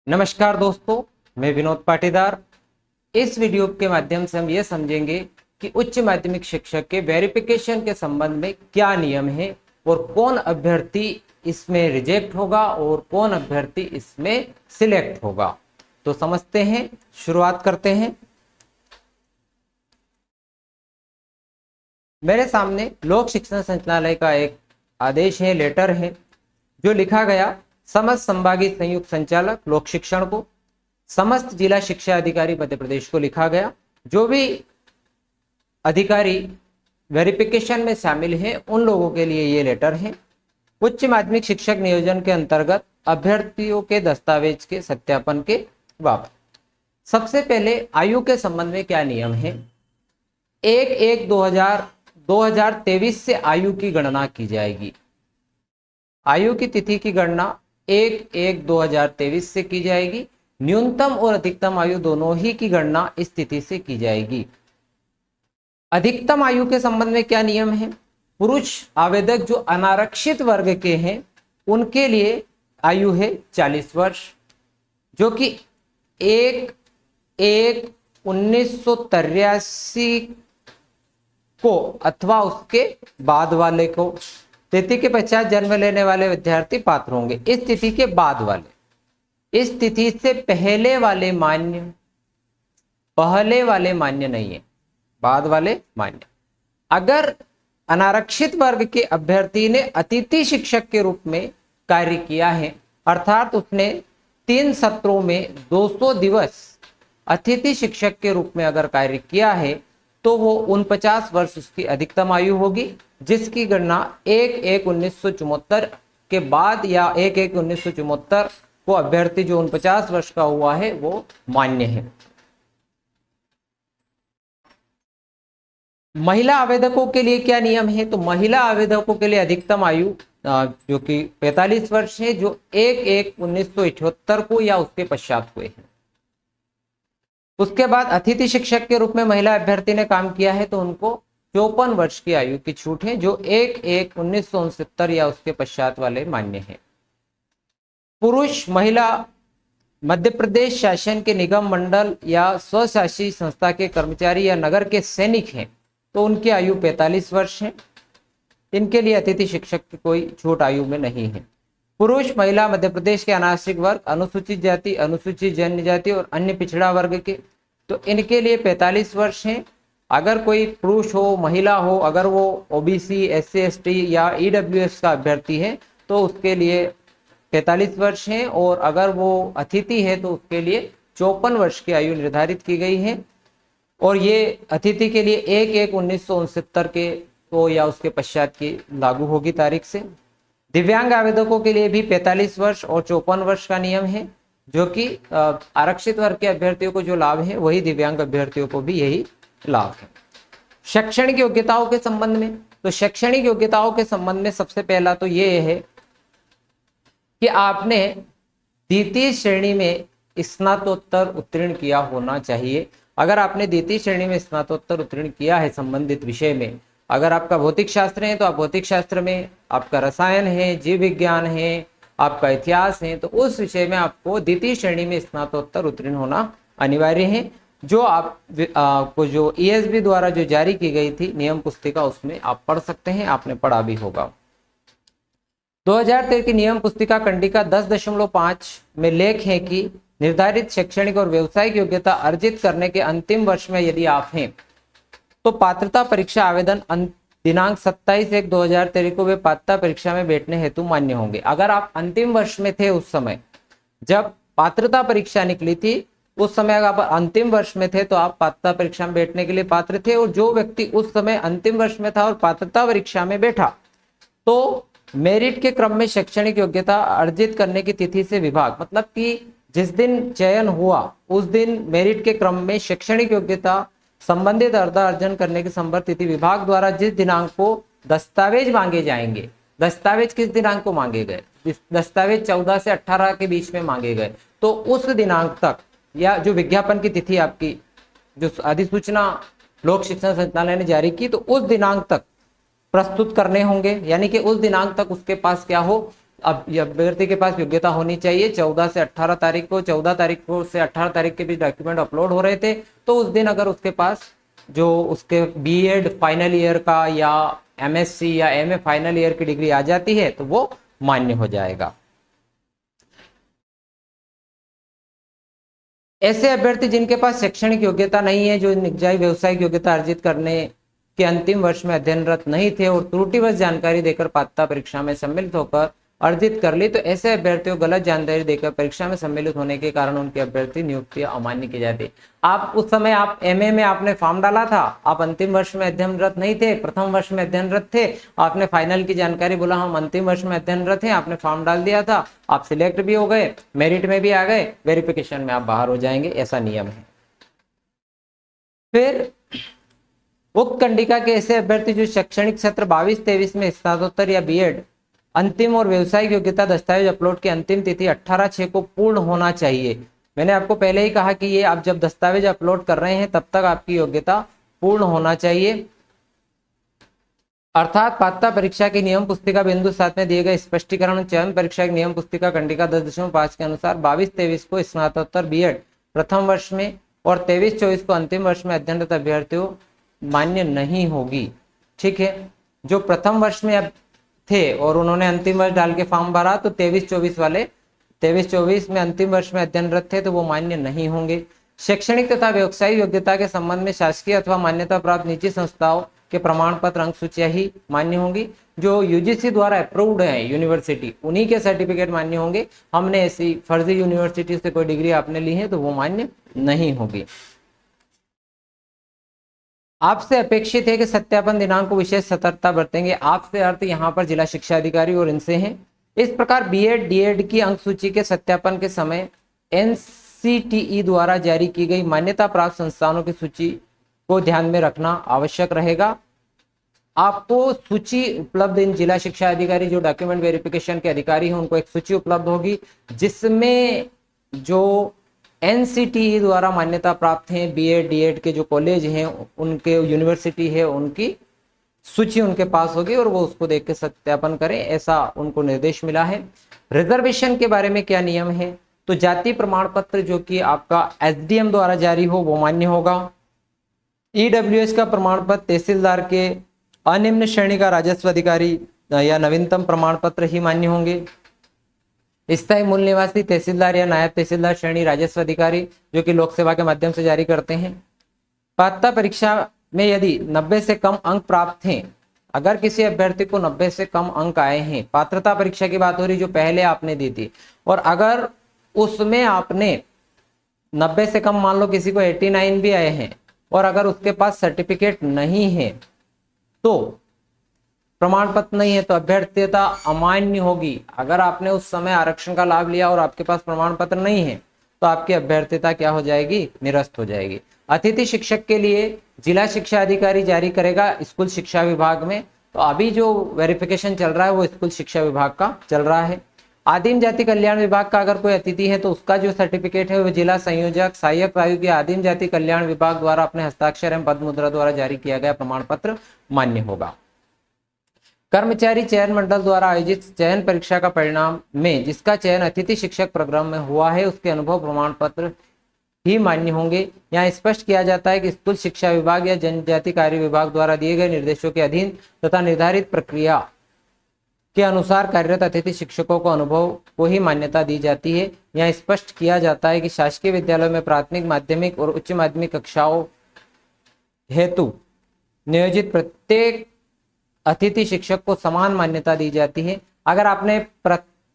नमस्कार दोस्तों, मैं विनोद पाटीदार। इस वीडियो के माध्यम से हम ये समझेंगे कि उच्च माध्यमिक शिक्षक के वेरिफिकेशन के संबंध में क्या नियम है और कौन अभ्यर्थी इसमें रिजेक्ट होगा और कौन अभ्यर्थी इसमें सिलेक्ट होगा। तो समझते हैं, शुरुआत करते हैं। मेरे सामने लोक शिक्षण संचालनालय का एक आदेश है, लेटर है, जो लिखा गया समस्त संभागीय संयुक्त संचालक लोक शिक्षण को, समस्त जिला शिक्षा अधिकारी मध्य प्रदेश को लिखा गया। जो भी अधिकारी वेरिफिकेशन में शामिल हैं उन लोगों के लिए ये लेटर है। उच्च माध्यमिक शिक्षक नियोजन के अंतर्गत अभ्यर्थियों के दस्तावेज के सत्यापन के बाबत सबसे पहले आयु के संबंध में क्या नियम है। 1/1/2023 से आयु की गणना की जाएगी। आयु की तिथि की गणना 1/1/2023 से की जाएगी। न्यूनतम और अधिकतम आयु दोनों ही की गणना इस तिथि से की जाएगी। अधिकतम आयु के संबंध में क्या नियम है। पुरुष आवेदक जो अनारक्षित वर्ग के हैं उनके लिए आयु है 40 वर्ष, जो कि 1/1/1983 को अथवा उसके बाद वाले को, तिथि के पश्चात जन्म लेने वाले विद्यार्थी पात्र होंगे। इस तिथि के बाद वाले, इस तिथि से पहले वाले मान्य, पहले वाले मान्य नहीं है, बाद वाले मान्य। अगर अनारक्षित वर्ग के अभ्यर्थी ने अतिथि शिक्षक के रूप में कार्य किया है, अर्थात उसने 3 सत्रों में 200 दिवस अतिथि शिक्षक के रूप में अगर कार्य किया है तो वो 49 वर्ष उसकी अधिकतम आयु होगी, जिसकी गणना 1/1/1974 के बाद या 1/1/1974 को अभ्यर्थी जो 49 वर्ष का हुआ है वो मान्य है। महिला आवेदकों के लिए क्या नियम है। तो महिला आवेदकों के लिए अधिकतम आयु जो कि 45 वर्ष है, जो 1/1/1978 को या उसके पश्चात हुए हैं। उसके बाद अतिथि शिक्षक के रूप में महिला अभ्यर्थी ने काम किया है तो उनको 54 वर्ष की आयु की छूट है, जो 1/1/1969 या उसके पश्चात वाले मान्य है। पुरुष महिला मध्य प्रदेश शासन के निगम मंडल या स्वशासी संस्था के कर्मचारी या नगर के सैनिक हैं तो उनकी आयु 45 वर्ष है। इनके लिए अतिथि शिक्षक की कोई छूट आयु में नहीं है। पुरुष महिला मध्य प्रदेश के अनाश्रित वर्ग, अनुसूचित जाति, अनुसूचित जनजाति और अन्य पिछड़ा वर्ग के, तो इनके लिए 45 वर्ष हैं। अगर कोई पुरुष हो, महिला हो, अगर वो ओबीसी, SC ST या EWS का अभ्यर्थी है तो उसके लिए 45 वर्ष हैं, और अगर वो अतिथि है तो उसके लिए 54 वर्ष की आयु निर्धारित की गई है। और ये अतिथि के लिए 1/1/1969 के तो या उसके पश्चात की लागू होगी तारीख से। दिव्यांग आवेदकों के लिए भी 45 वर्ष और 54 वर्ष का नियम है, जो कि आरक्षित वर्ग के अभ्यर्थियों को जो लाभ है वही दिव्यांग अभ्यर्थियों को भी यही लाभ है। शैक्षणिक योग्यताओं के संबंध में, तो शैक्षणिक योग्यताओं के संबंध में सबसे पहला तो ये है कि आपने द्वितीय श्रेणी में स्नातकोत्तर उत्तीर्ण किया होना चाहिए। अगर आपने द्वितीय श्रेणी में स्नातकोत्तर उत्तीर्ण किया है संबंधित विषय में, अगर आपका भौतिक शास्त्र है तो आप भौतिक शास्त्र में, आपका रसायन है, जीव विज्ञान है, आपका इतिहास है, तो उस विषय में आपको द्वितीय श्रेणी में स्नातकोत्तर उत्तीर्ण होना अनिवार्य है। जो आपको जो ESB द्वारा जो जारी की गई थी नियम पुस्तिका, उसमें आप पढ़ सकते हैं, आपने पढ़ा भी होगा। 2013 की नियम पुस्तिका कंडिका 10.5 में लेख है कि निर्धारित शैक्षणिक और व्यावसायिक योग्यता अर्जित करने के अंतिम वर्ष में यदि आप हैं तो पात्रता परीक्षा आवेदन दिनांक 27/1/2013 को वे पात्रता परीक्षा में बैठने हेतु मान्य होंगे। अगर आप अंतिम वर्ष में थे उस समय जब पात्रता परीक्षा निकली थी, उस समय अगर आप अंतिम वर्ष में थे तो आप पात्रता परीक्षा में बैठने के लिए पात्र थे। और जो व्यक्ति उस समय अंतिम वर्ष में था और पात्रता परीक्षा में बैठा तो मेरिट के क्रम में शैक्षणिक योग्यता अर्जित करने की तिथि से विभाग, मतलब कि जिस दिन चयन हुआ उस दिन मेरिट के क्रम में शैक्षणिक योग्यता संबंधित अर्जन करने की संबद्ध तिथि विभाग द्वारा जिस दिनांक को दस्तावेज मांगे जाएंगे, दस्तावेज किस दिनांक को मांगे गए, दस्तावेज 14 से 18 के बीच में मांगे गए, तो उस दिनांक तक या जो विज्ञापन की तिथि आपकी जो अधिसूचना लोक शिक्षण संचालनालय ने जारी की तो उस दिनांक तक प्रस्तुत करने होंगे। यानी कि उस दिनांक तक उसके पास क्या हो, अब ये अभ्यर्थी के पास योग्यता होनी चाहिए। 14 से 18 तारीख को, 14 तारीख को से 18 तारीख के बीच डॉक्यूमेंट अपलोड हो रहे थे, तो उस दिन अगर उसके पास जो उसके बीएड फाइनल ईयर का या एमएससी या एमए फाइनल ईयर की डिग्री आ जाती है तो वो मान्य हो जाएगा। ऐसे अभ्यर्थी जिनके पास शैक्षणिक योग्यता नहीं है, जो निजी व्यवसायिक योग्यता अर्जित करने के अंतिम वर्ष में अध्ययनरत नहीं थे और त्रुटिवश जानकारी देकर पात्रता परीक्षा में सम्मिलित होकर अर्जित कर ली, तो ऐसे अभ्यर्थियों को गलत जानकारी देकर परीक्षा में सम्मिलित होने के कारण उनकी अभ्यर्थी नियुक्ति अमान्य की जाती। आप उस समय आप एमए में आपने फॉर्म डाला था, आप अंतिम वर्ष में अध्ययनरत नहीं थे, प्रथम वर्ष में अध्ययनरत थे, आपने फाइनल की जानकारी बोला हम अंतिम वर्ष में अध्ययनरत हैं, आपने फॉर्म डाल दिया था, आप सिलेक्ट भी हो गए, मेरिट में भी आ गए, वेरिफिकेशन में आप बाहर हो जाएंगे, ऐसा नियम है। फिर उक्त कंडिका के ऐसे अभ्यर्थी जो शैक्षणिक सत्र 22-23 में स्नातकोत्तर या बीएड अंतिम और व्यवसायिक योग्यता दस्तावेज अपलोड की अंतिम तिथि 18/6 को पूर्ण होना चाहिए। मैंने आपको पहले ही कहा कि ये आप जब दस्तावेज अपलोड कर रहे हैं तब तक आपकी योग्यता पूर्ण होना चाहिए। अर्थात पात्रता परीक्षा की नियम पुस्तिका बिंदु 7 में दिए गए स्पष्टीकरण चयन परीक्षा की नियम पुस्तिका कंडिका 10.5 के अनुसार 22-23 को स्नातकोत्तर बीएड प्रथम वर्ष में और 23-24 को अंतिम वर्ष में अध्ययनरत अभ्यर्थियों मान्य नहीं होगी। ठीक है, जो प्रथम वर्ष में अब थे और उन्होंने अंतिम वर्ष डाल के फॉर्म भरा तो 23-24 वाले 23-24 में अंतिम वर्ष में अध्ययनरत थे तो वो मान्य नहीं होंगे। शैक्षणिक तथा व्यवसायिक योग्यता के संबंध में शासकीय अथवा मान्यता प्राप्त निजी संस्थाओं के प्रमाण पत्र अंक सूचियां ही मान्य होंगी। जो यूजीसी द्वारा अप्रूव्ड है यूनिवर्सिटी, उन्हीं के सर्टिफिकेट मान्य होंगे। हमने ऐसी फर्जी यूनिवर्सिटी से कोई डिग्री आपने ली है तो वो मान्य नहीं होगी। आपसे अपेक्षित है कि सत्यापन दिनांक को विशेष सतर्कता बरतेंगे। आपसे अर्थ यहाँ पर जिला शिक्षा अधिकारी और इनसे हैं। इस प्रकार बीएड डीएड की अंक सूची के सत्यापन के समय एनसीटीई द्वारा जारी की गई मान्यता प्राप्त संस्थानों की सूची को ध्यान में रखना आवश्यक रहेगा। आपको सूची उपलब्ध इन जिला शिक्षा अधिकारी जो डॉक्यूमेंट वेरिफिकेशन के अधिकारी हैं उनको एक सूची उपलब्ध होगी जिसमें जो एनसीटीई द्वारा मान्यता प्राप्त हैं बीएड डीएड के जो कॉलेज हैं उनके यूनिवर्सिटी है उनकी सूची उनके पास होगी और वो उसको देख के सत्यापन करें, ऐसा उनको निर्देश मिला है। रिजर्वेशन के बारे में क्या नियम है, तो जाति प्रमाण पत्र जो कि आपका एसडीएम द्वारा जारी हो वो मान्य होगा। ईडब्ल्यूएस का प्रमाण पत्र तहसीलदार के अनिम्न श्रेणी का राजस्व अधिकारी या नवीनतम प्रमाण पत्र ही मान्य होंगे। स्थायी मूल निवासी तहसीलदार या नायब तहसीलदार श्रेणी राजस्व अधिकारी जो कि लोक सेवा के माध्यम से जारी करते हैं। पात्रता परीक्षा में यदि 90 से कम अंक प्राप्त हैं, अगर किसी अभ्यर्थी को 90 से कम अंक आए हैं, पात्रता परीक्षा की बात हो रही जो पहले आपने दी थी, और अगर उसमें आपने 90 से कम मान लो किसी को 89 भी आए हैं और अगर उसके पास सर्टिफिकेट नहीं है तो प्रमाण पत्र नहीं है तो अभ्यर्थीता अमान्य होगी। अगर आपने उस समय आरक्षण का लाभ लिया और आपके पास प्रमाण पत्र नहीं है तो आपकी अभ्यर्थीता क्या हो जाएगी, निरस्त हो जाएगी। अतिथि शिक्षक के लिए जिला शिक्षा अधिकारी जारी करेगा स्कूल शिक्षा विभाग में, तो अभी जो वेरिफिकेशन चल रहा है वो स्कूल शिक्षा विभाग का चल रहा है। आदिम जाति कल्याण विभाग का अगर कोई अतिथि है तो उसका जो सर्टिफिकेट है वो जिला संयोजक सहायक आयुक्त या आदिम जाति कल्याण विभाग द्वारा अपने हस्ताक्षर एवं पद मुद्रा द्वारा जारी किया गया प्रमाण पत्र मान्य होगा। कर्मचारी चयन मंडल द्वारा आयोजित चयन परीक्षा का परिणाम में जिसका चयन अतिथि शिक्षक प्रोग्राम में हुआ है उसके अनुभव प्रमाण पत्र ही मान्य होंगे। यहाँ स्पष्ट किया जाता है कि स्कूल शिक्षा विभाग या जनजाति कार्य विभाग द्वारा दिए गए निर्देशों के अधीन तथा निर्धारित प्रक्रिया के अनुसार कार्यरत अतिथि शिक्षकों को अनुभव को ही मान्यता दी जाती है। यहाँ स्पष्ट किया जाता है कि शासकीय विद्यालयों में प्राथमिक माध्यमिक और उच्च माध्यमिक कक्षाओं हेतु नियोजित प्रत्येक अतिथि शिक्षक को समान मान्यता दी जाती है। अगर आपने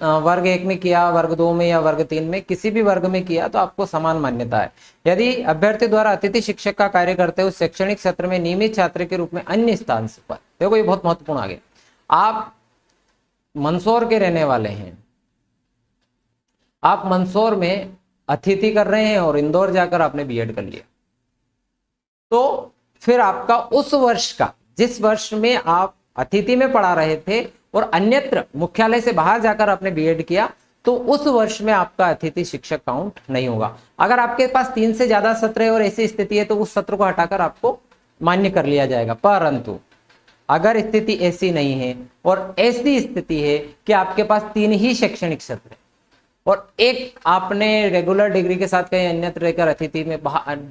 वर्ग 1 में किया, वर्ग 2 में या वर्ग 3 में किसी भी वर्ग में किया तो आपको समान मान्यता है। यदि अभ्यर्थी द्वारा अतिथि शिक्षक का कार्य करते हुए शैक्षणिक सत्र में नियमित छात्र के रूप में अन्य स्थान पर, देखो ये बहुत महत्वपूर्ण आगे, आप मंदसौर के रहने वाले हैं, आप मंदसौर में अतिथि कर रहे हैं और इंदौर जाकर आपने बीएड कर लिया, तो फिर आपका उस वर्ष का जिस वर्ष में आप अतिथि में पढ़ा रहे थे और अन्यत्र मुख्यालय से बाहर जाकर आपने बीएड किया तो उस वर्ष में आपका अतिथि शिक्षक काउंट नहीं होगा। अगर आपके पास 3 से ज्यादा सत्र है और ऐसी स्थिति है तो उस सत्र को हटाकर आपको मान्य कर लिया जाएगा। परंतु अगर स्थिति ऐसी नहीं है और ऐसी स्थिति है कि आपके पास 3 ही शैक्षणिक सत्र है और एक आपने रेगुलर डिग्री के साथ कहीं अन्यत्र रहकर अतिथि में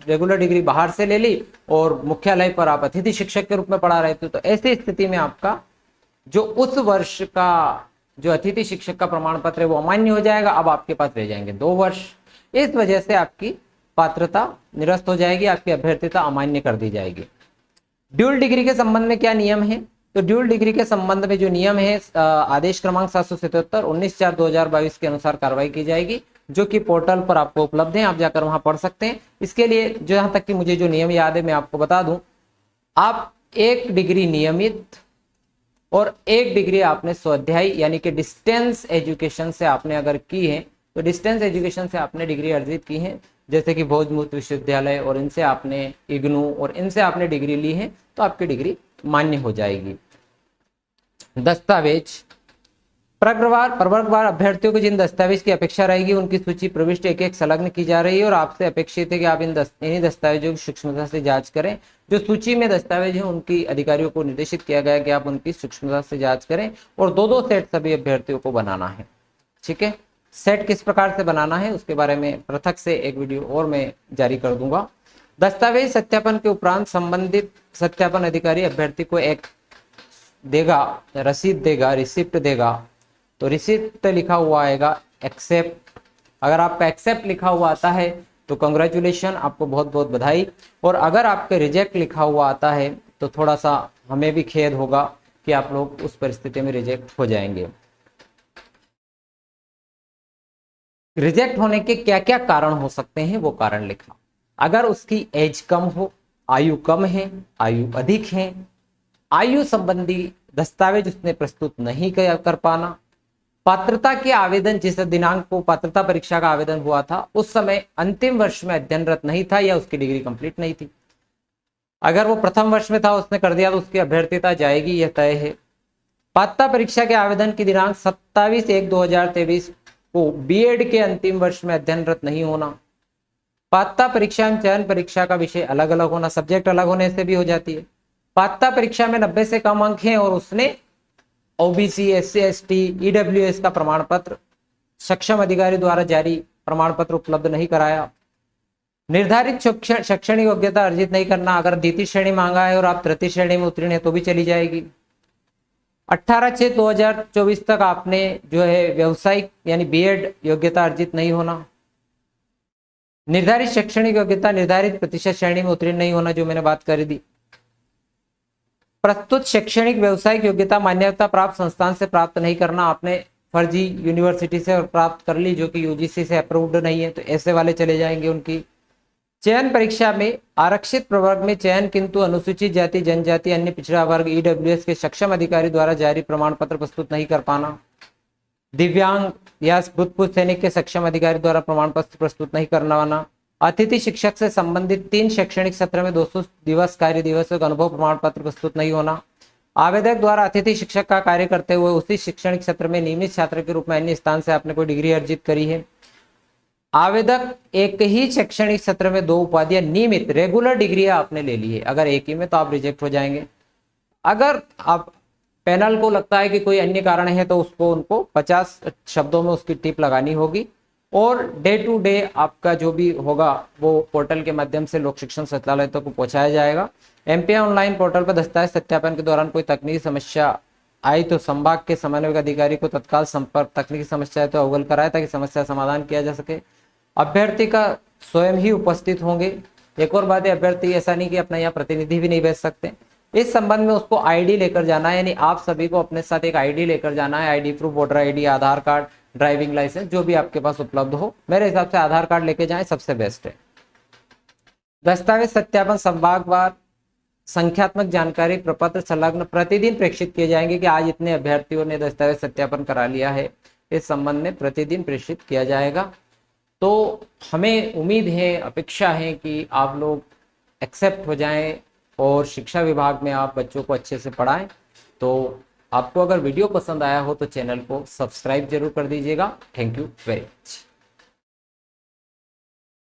रेगुलर डिग्री बाहर से ले ली और मुख्यालय पर आप अतिथि शिक्षक के रूप में पढ़ा रहे थे, तो ऐसी स्थिति में आपका जो उस वर्ष का जो अतिथि शिक्षक का प्रमाण पत्र है वो अमान्य हो जाएगा। अब आपके पास रह जाएंगे 2 वर्ष। इस वजह से आपकी पात्रता निरस्त हो जाएगी, आपकी अभ्यर्थता अमान्य कर दी जाएगी। ड्यूल डिग्री के संबंध में क्या नियम है? तो ड्यूल डिग्री के संबंध में जो नियम है आदेश क्रमांक 777 19/4/2022 के अनुसार कार्रवाई की जाएगी, जो कि पोर्टल पर आपको उपलब्ध है, आप जाकर वहां पढ़ सकते हैं। इसके लिए जहां तक कि मुझे जो नियम याद है मैं आपको बता दूं, आप 1 डिग्री नियमित और 1 डिग्री आपने स्वाध्याय यानी कि डिस्टेंस एजुकेशन से आपने अगर की है, तो डिस्टेंस एजुकेशन से आपने डिग्री अर्जित की है, जैसे कि भोजमुक्त विश्वविद्यालय और इनसे आपने इग्नू और इनसे आपने डिग्री ली है, तो आपकी डिग्री मान्य हो जाएगी। दस्तावेज प्रवर्गवार अभ्यर्थियों को जिन दस्तावेज की अपेक्षा रहेगी उनकी सूची प्रविष्ट एक संलग्न की जा रही है और आपसे अपेक्षित है कि आप इन्हीं दस्तावेजों की सूक्ष्मता से जांच करें। जो सूची में दस्तावेज हैं उनकी अधिकारियों को निर्देशित किया गया कि आप उनकी सूक्ष्मता से जांच करें और 2-2 सेट सभी अभ्यर्थियों को बनाना है। ठीक है, सेट किस प्रकार से बनाना है उसके बारे में पृथक से एक वीडियो और मैं जारी कर दूंगा। दस्तावेज सत्यापन के उपरांत संबंधित सत्यापन अधिकारी अभ्यर्थी को एक देगा, रसीद देगा, रिसिप्ट देगा। तो रिसिप्ट लिखा हुआ आएगा एक्सेप्ट। अगर आपका एक्सेप्ट लिखा हुआ आता है तो कंग्रेचुलेशन, आपको बहुत बहुत बधाई। और अगर आपके रिजेक्ट लिखा हुआ आता है तो थोड़ा सा हमें भी खेद होगा कि आप लोग उस परिस्थिति में रिजेक्ट हो जाएंगे। रिजेक्ट होने के क्या क्या कारण हो सकते हैं वो कारण लिखा। अगर उसकी एज कम हो, आयु कम है, आयु अधिक है, आयु संबंधी दस्तावेज उसने प्रस्तुत नहीं कर पाना, पात्रता के आवेदन जिस दिनांक को पात्रता परीक्षा का आवेदन हुआ था उस समय अंतिम वर्ष में अध्ययनरत नहीं था या उसकी डिग्री कंप्लीट नहीं थी। अगर वो प्रथम वर्ष में था उसने कर दिया तो उसकी अभ्यर्थता जाएगी, यह तय है। पात्रता परीक्षा के आवेदन की दिनांक 27/1/2023 को बीएड के अंतिम वर्ष में अध्ययनरत नहीं होना, पात्रता परीक्षा एवं चयन परीक्षा का विषय अलग अलग होना, सब्जेक्ट अलग होने से भी हो जाती है। पात्रता परीक्षा में 90 से कम अंक हैं और उसने ओबीसी, एससी, एसटी, ईडब्ल्यूएस का प्रमाण पत्र सक्षम अधिकारी द्वारा जारी प्रमाण पत्र उपलब्ध नहीं कराया। निर्धारित शैक्षणिक योग्यता अर्जित नहीं करना, अगर द्वितीय श्रेणी मांगा है और आप तृतीय श्रेणी में उत्तीर्ण है तो भी चली जाएगी। 18/6/2024 तक आपने जो है व्यावसायिक यानी बीएड योग्यता अर्जित नहीं होना। निर्धारित शैक्षणिक योग्यता निर्धारित प्रतिशत श्रेणी में उत्तीर्ण नहीं होना, जो मैंने बात कर दी। प्रस्तुत शैक्षणिक व्यावसायिक योग्यता मान्यता प्राप्त संस्थान से प्राप्त नहीं करना, आपने फर्जी यूनिवर्सिटी से प्राप्त कर ली जो कि यूजीसी से अप्रूव्ड नहीं है, तो ऐसे वाले चले जाएंगे उनकी। चयन परीक्षा में आरक्षित प्रवर्ग में चयन किंतु अनुसूचित जाति, जनजाति, अन्य पिछड़ा वर्ग, ईडब्ल्यूएस के सक्षम अधिकारी द्वारा जारी प्रमाण पत्र प्रस्तुत नहीं कर पाना। दिव्यांग या भूतपूर्व सैनिक के सक्षम अधिकारी द्वारा प्रमाण पत्र प्रस्तुत नहीं करना। अतिथि शिक्षक से संबंधित 3 शैक्षणिक सत्र में 200 दिवस कार्य दिवसों का अनुभव प्रमाण पत्र प्रस्तुत नहीं होना। आवेदक द्वारा अतिथि शिक्षक का कार्य करते हुए उसी शैक्षणिक सत्र में नियमित छात्र के रूप में अन्य स्थान से आपने कोई डिग्री अर्जित करी है। आवेदक एक ही शैक्षणिक सत्र में 2 उपाधियां नियमित रेगुलर डिग्री आपने ले ली है, अगर एक ही में तो आप रिजेक्ट हो जाएंगे। अगर आप पैनल को लगता है कि कोई अन्य कारण है तो उसको उनको 50 शब्दों में उसकी टिप लगानी होगी और डे टू डे आपका जो भी होगा वो पोर्टल के माध्यम से लोक शिक्षण संचालय तक पहुंचाया जाएगा। एमपीआई ऑनलाइन पोर्टल पर दस्तावेज सत्यापन के दौरान कोई तकनीकी समस्या आई तो संभाग के समन्वयक अधिकारी को तत्काल संपर्क, तकनीकी समस्या है तो अवगत कराए ताकि समस्या समाधान किया जा सके। अभ्यर्थी का स्वयं ही उपस्थित होंगे। एक और बात है, अभ्यर्थी ऐसा नहीं कि अपना यहाँ प्रतिनिधि भी नहीं भेज सकते। इस संबंध में उसको आईडी लेकर जाना है, यानी आप सभी को अपने साथ एक आईडी लेकर जाना है। आईडी प्रूफ, वोटर आईडी, आधार कार्ड, ड्राइविंग लाइसेंस, जो भी आपके पास उपलब्ध हो। मेरे हिसाब से आधार कार्ड लेके जाएं, सबसे बेस्ट है। दस्तावेज सत्यापन संभागवार संख्यात्मक जानकारी प्रपत्र संलग्न प्रतिदिन प्रेषित किए जाएंगे कि आज इतने अभ्यर्थियों ने दस्तावेज सत्यापन करा लिया है, इस संबंध में प्रतिदिन प्रेषित किया जाएगा। तो हमें उम्मीद है, अपेक्षा है कि आप लोग एक्सेप्ट हो जाएं और शिक्षा विभाग में आप बच्चों को अच्छे से पढ़ाएं। तो आपको अगर वीडियो पसंद आया हो तो चैनल को सब्सक्राइब जरूर कर दीजिएगा। Thank you very much.